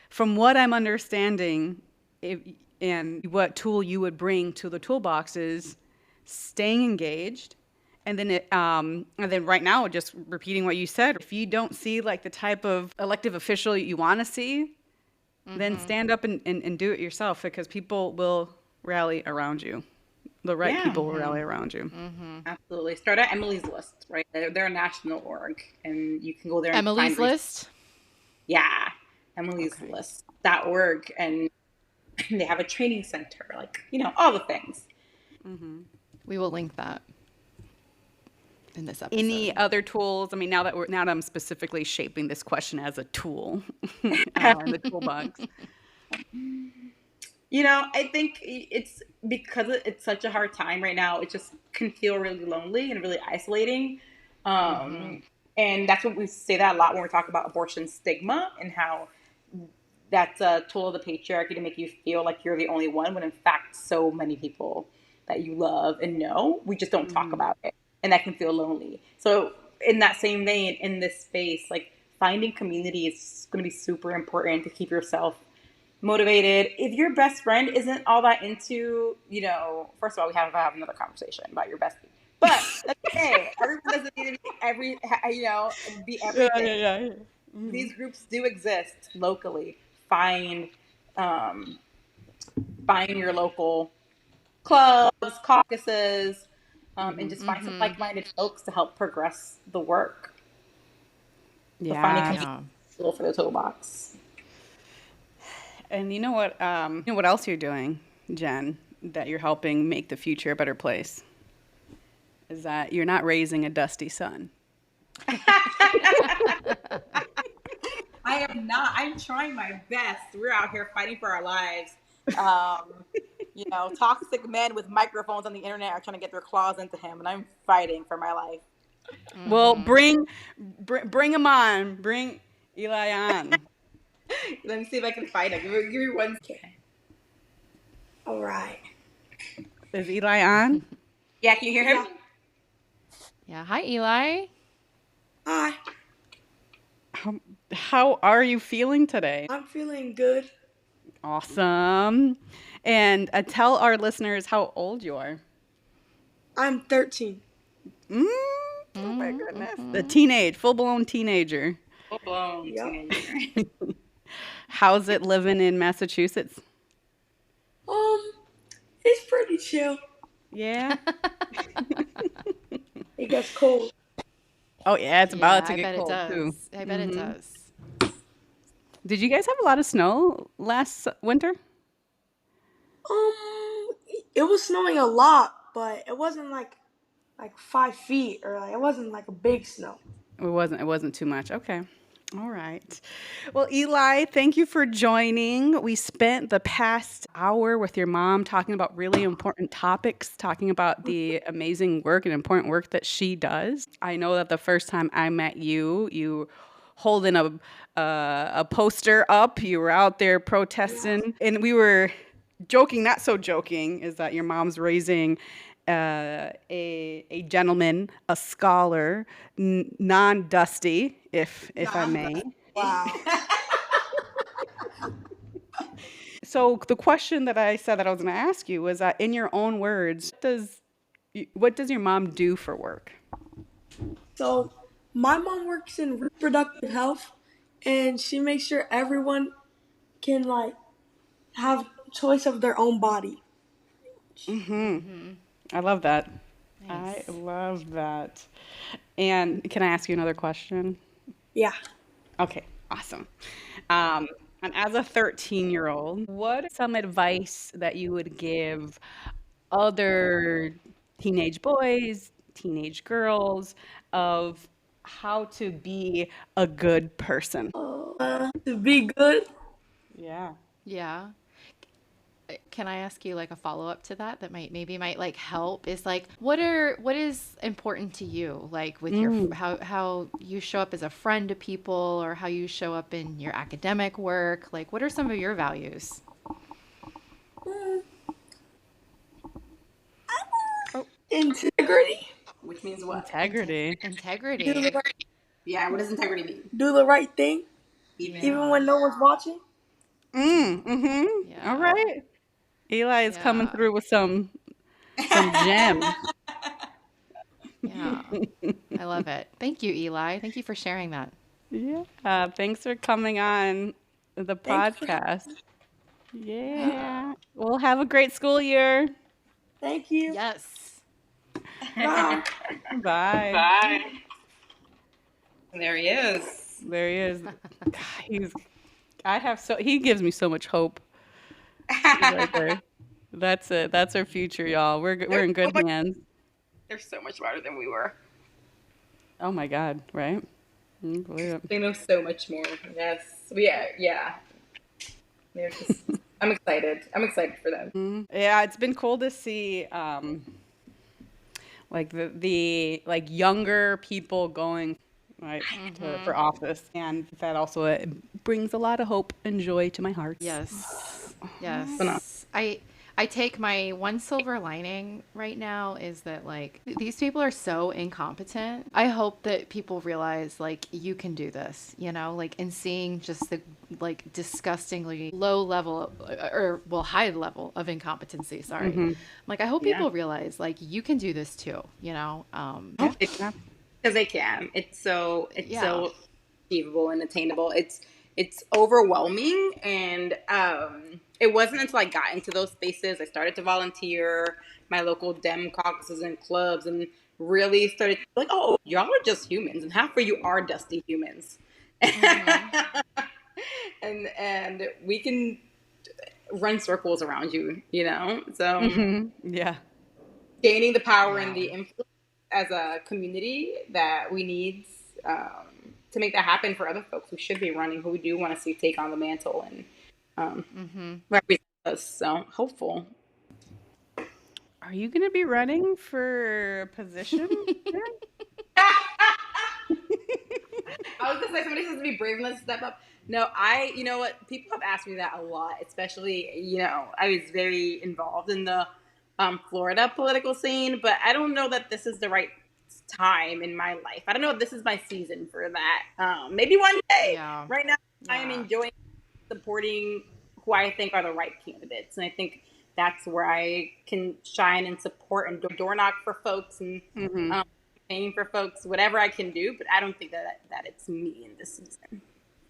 from what I'm understanding, and what tool you would bring to the toolbox is staying engaged. And then right now, just repeating what you said, if you don't see like the type of elective official you want to see, then stand up and do it yourself, because people will rally around you. The right people will rally around you. Absolutely. Start at Emily's List, right? They're a national org, and you can go there and Emily's find List? Yeah, Emily's List.org, and they have a training center, like, all the things. We will link that in this episode. Any other tools? I mean, now that I'm specifically shaping this question as a tool in the toolbox. I think it's because it's such a hard time right now. It just can feel really lonely and really isolating. And that's what we say that a lot when we talk about abortion stigma, and how that's a tool of the patriarchy to make you feel like you're the only one, when in fact so many people that you love and know, we just don't talk about it, and that can feel lonely. So in that same vein, in this space, like, finding community is going to be super important to keep yourself motivated. If your best friend isn't all that into, first of all, we have to have another conversation about your bestie. But that's okay. Everyone doesn't need to be be everything. Yeah. These groups do exist locally. Find your local clubs, caucuses, and just find some like-minded folks to help progress the work. So finding community tool for the toolbox. And you know what else you're doing, Jen, that you're helping make the future a better place? Is that you're not raising a dusty son. I am not. I'm trying my best. We're out here fighting for our lives. Toxic men with microphones on the internet are trying to get their claws into him, and I'm fighting for my life. Well, bring him on. Bring Eli on. Let me see if I can find him. Give me 1 second. All right. Is Eli on? Yeah, can you hear him? Yeah. Hi, Eli. Hi, How are you feeling today? I'm feeling good. Awesome. And tell our listeners how old you are. I'm 13. Oh my goodness. The full-blown teenager. Full-blown teenager. How's it living in Massachusetts? It's pretty chill. Yeah. It gets cold. Oh yeah, it's about to I get bet cold it does. too. I bet it does. Did you guys have a lot of snow last winter? It was snowing a lot, but it wasn't like 5 feet, or it wasn't like a big snow. It wasn't too much. Okay. All right. Well, Eli, thank you for joining. We spent the past hour with your mom talking about really important topics, talking about the amazing work and important work that she does. I know that the first time I met you holding a poster up, you were out there protesting, and we were joking, not so joking, is that your mom's raising a gentleman, a scholar, non-dusty, if I may. Wow. So the question that I said that I was going to ask you was, in your own words, what does your mom do for work? So my mom works in reproductive health, and she makes sure everyone can like have choice of their own body. I love that. I Nice. love that. And can I ask you another question? Yeah. Okay, awesome. Um, and as a 13-year-old, what is some advice that you would give other teenage boys, teenage girls of how to be a good person? To be good. Yeah. Yeah. Can I ask you like a follow up to that that might like help is like what is important to you like with your Mm. how you show up as a friend to people or how you show up in your academic work, like what are some of your values? Mm, Oh, integrity. Which means what? Integrity. Do the integrity. right, Yeah, what does integrity mean? do the right thing, Even even Yeah. when no one's watching. All Yeah. right. Eli is coming Yeah. through with some gems. Yeah. I love it. Thank you, Eli. Thank you for sharing that. Yeah. Thanks for coming on the Thank you for podcast. Yeah. Yeah. Well, have a great school year. Thank you. Yes. Bye. Bye. Bye. There he is. There he is. God, he gives me so much hope. He's right there. That's it. That's our future, y'all. We're they're in so good much hands. they're so much smarter than we were. Oh my God, right? Believe it. They know so much more. Yes. Yeah, yeah. They're just I'm excited. I'm excited for them. Yeah, it's been cool to see like the like younger people going right for office, and that also brings a lot of hope and joy to my hearts. Yes. Phenomenal. Yes. I take my one silver lining right now is that like these people are so incompetent. I hope that people realize like you can do this, you know, like in seeing just the like disgustingly low level or well high level of incompetency, sorry. Like I hope Yeah. people realize like you can do this too, you know. Yeah, Because yeah. they can. It's Yeah. so achievable and attainable. It's overwhelming, and it wasn't until I got into those spaces I started to volunteer my local Dem caucuses and clubs, and really started to like, oh, y'all are just humans, and half of you are dusty humans, Mhm. and we can run circles around you, you know. So Yeah. gaining the power and Yeah. the influence as a community that we need to make that happen for other folks who should be running, who we do want to see take on the mantle and represent us. So hopeful. Are you going to be running for a position? I was gonna say somebody has to be brave enough to step up. No, you know what? People have asked me that a lot, especially, I was very involved in the Florida political scene, but I don't know that this is the right time in my life. I don't know if this is my season for that. Maybe one day. Yeah. Right now, I am Yeah. enjoying supporting who I think are the right candidates, and I think that's where I can shine and support and door knock for folks and Hmm. paying for folks, whatever I can do. But I don't think that it's me in this season.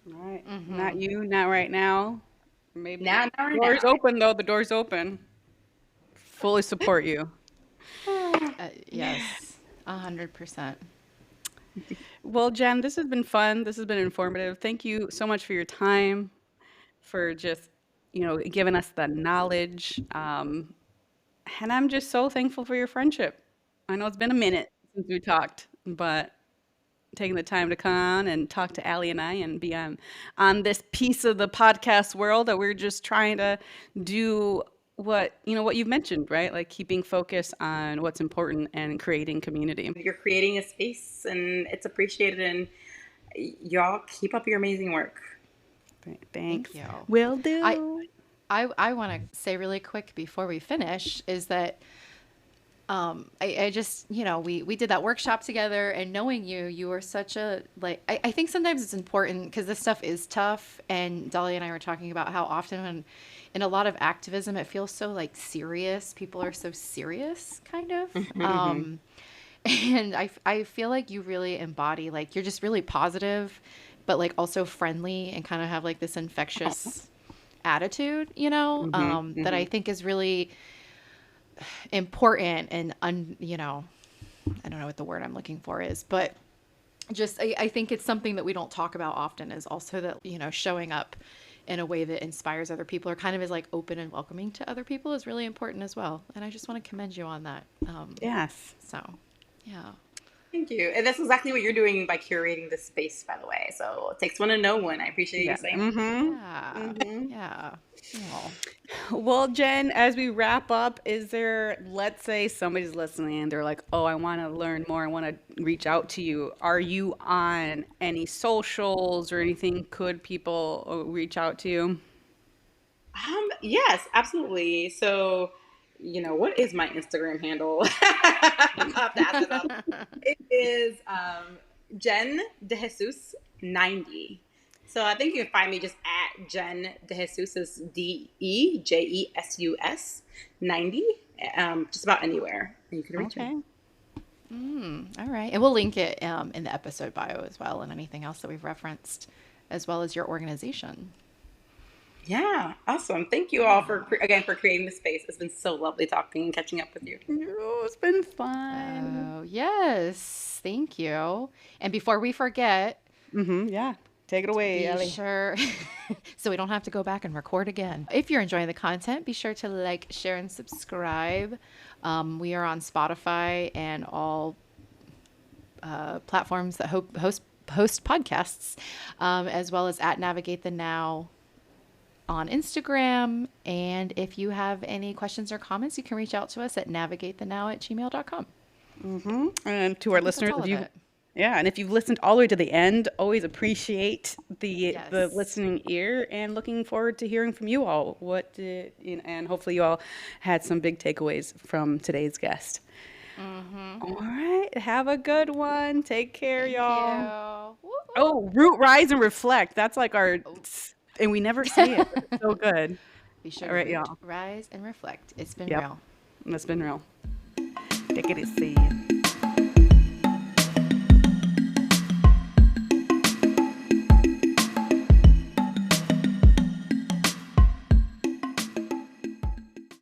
All right. Not you, not right now. Now, Maybe. now, or now. Door's open, though. The door's open. Fully support you. Yes. 100%. Well, Jen, this has been fun. This has been informative. Thank you so much for your time, for just, giving us the knowledge. And I'm just so thankful for your friendship. I know it's been a minute since we talked, but taking the time to come on and talk to Allie and I and be on this piece of the podcast world that we're just trying to do what you've mentioned, right? Like keeping focus on what's important and creating community. You're creating a space, and it's appreciated. And y'all keep up your amazing work. Thanks. Thank you. Will I do. I want to say really quick before we finish is that I just, we did that workshop together and knowing you were such a, like, I think sometimes it's important because this stuff is tough. And Dolly and I were talking about how often when, in a lot of activism, it feels so like serious. People are so serious kind of. And I feel like you really embody, like, you're just really positive, but like also friendly and kind of have like this infectious attitude, that I think is really important and, I don't know what the word I'm looking for is, but just I think it's something that we don't talk about often is also that, showing up in a way that inspires other people or kind of is like open and welcoming to other people is really important as well. And I just want to commend you on that. Yes. So, yeah. Thank you. And that's exactly what you're doing by curating this space, by the way. So it takes one to know one. I appreciate Yeah. you saying that. Yeah. Yeah. Oh. Well, Jen, as we wrap up, is there, let's say somebody's listening and they're like, oh, I want to learn more. I want to reach out to you. Are you on any socials or anything? Could people reach out to you? Yes, absolutely. So, what is my Instagram handle? I have to ask myself. It is Jen De Jesus 90. So I think you can find me just at Jen De Jesus is DEJESUS 90. Just about anywhere you can reach me. Okay. All right. And we'll link it in the episode bio as well and anything else that we've referenced, as well as your organization. Yeah, awesome. Thank you all for creating this space. It's been so lovely talking and catching up with you. Oh, it's been fun. Oh, yes. Thank you. And before we forget, Yeah. Take it away, be Ellie. sure so we don't have to go back and record again. If you're enjoying the content, be sure to like, share, and subscribe. We are on Spotify and all platforms that host podcasts, as well as at Navigate the Now on Instagram. And if you have any questions or comments, you can reach out to us at navigatethenow@gmail.com. And to our That's listeners, all if of you, it. yeah, and if you've listened all the way to the end, always appreciate the Yes. listening ear, and looking forward to hearing from you all. And hopefully you all had some big takeaways from today's guest. All right, have a good one. Take care, Thank y'all. you. Oh, root, rise, and reflect. That's like our, and we never say it. But it's so good. Be sure All to right, root, y'all. rise, and reflect. It's been Yep, real. it's been real. Take it easy.